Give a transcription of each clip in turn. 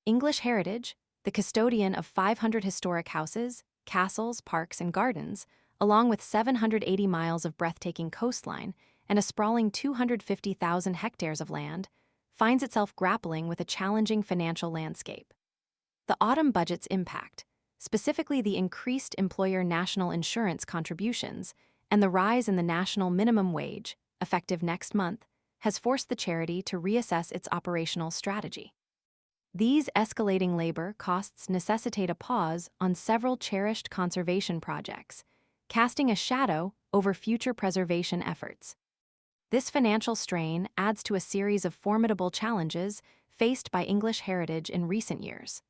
English Heritage, the custodian of 500 historic houses, castles, parks, and gardens, along with 780 miles of breathtaking coastline and a sprawling 250,000 hectares of land, finds itself grappling with a challenging financial landscape. The autumn budget's impact, specifically the increased employer national insurance contributions and the rise in the national minimum wage, effective next month, has forced the charity to reassess its operational strategy. These escalating labor costs necessitate a pause on several cherished conservation projects, casting a shadow over future preservation efforts. This financial strain adds to a series of formidable challenges faced by English Heritage in recent years.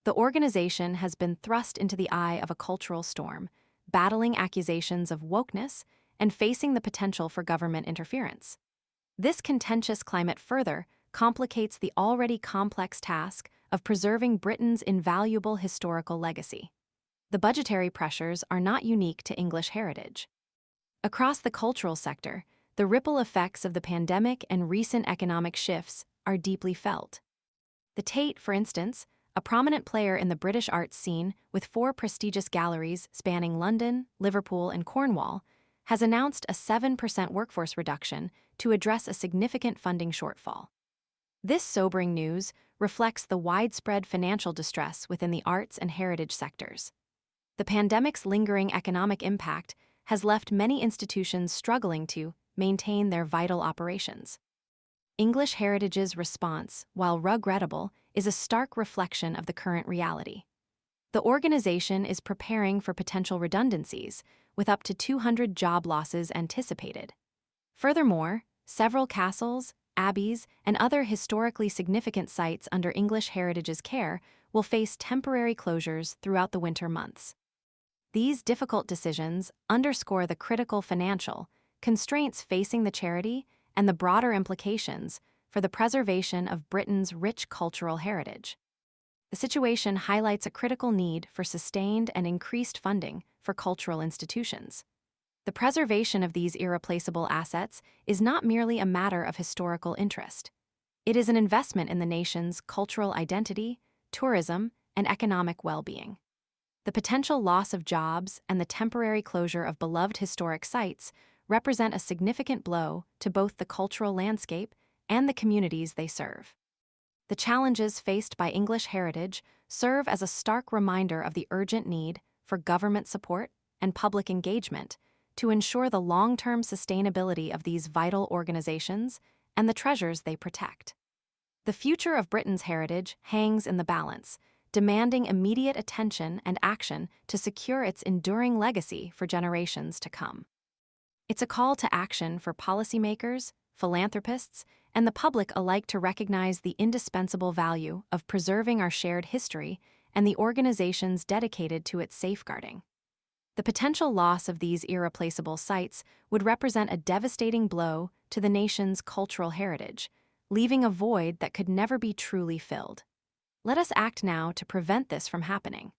The organization has been thrust into the eye of a cultural storm, battling accusations of wokeness and facing the potential for government interference. This contentious climate further complicates the already complex task of preserving Britain's invaluable historical legacy. The budgetary pressures are not unique to English Heritage. Across the cultural sector, the ripple effects of the pandemic and recent economic shifts are deeply felt. The Tate, for instance, a prominent player in the British arts scene with 4 prestigious galleries spanning London, Liverpool, and Cornwall, has announced a 7% workforce reduction to address a significant funding shortfall. This sobering news reflects the widespread financial distress within the arts and heritage sectors. The pandemic's lingering economic impact has left many institutions struggling to maintain their vital operations. English Heritage's response, while regrettable, is a stark reflection of the current reality. The organization is preparing for potential redundancies, with up to 200 job losses anticipated. Furthermore, several castles, abbeys, and other historically significant sites under English Heritage's care will face temporary closures throughout the winter months. These difficult decisions underscore the critical financial constraints facing the charity and the broader implications for the preservation of Britain's rich cultural heritage. The situation highlights a critical need for sustained and increased funding for cultural institutions. The preservation of these irreplaceable assets is not merely a matter of historical interest. It is an investment in the nation's cultural identity, tourism, and economic well-being. The potential loss of jobs and the temporary closure of beloved historic sites represent a significant blow to both the cultural landscape and the communities they serve. The challenges faced by English Heritage serve as a stark reminder of the urgent need for government support and public engagement to ensure the long-term sustainability of these vital organizations and the treasures they protect. The future of Britain's heritage hangs in the balance, demanding immediate attention and action to secure its enduring legacy for generations to come. It's a call to action for policymakers, philanthropists, and the public alike to recognize the indispensable value of preserving our shared history and the organizations dedicated to its safeguarding. The potential loss of these irreplaceable sites would represent a devastating blow to the nation's cultural heritage, leaving a void that could never be truly filled. Let us act now to prevent this from happening.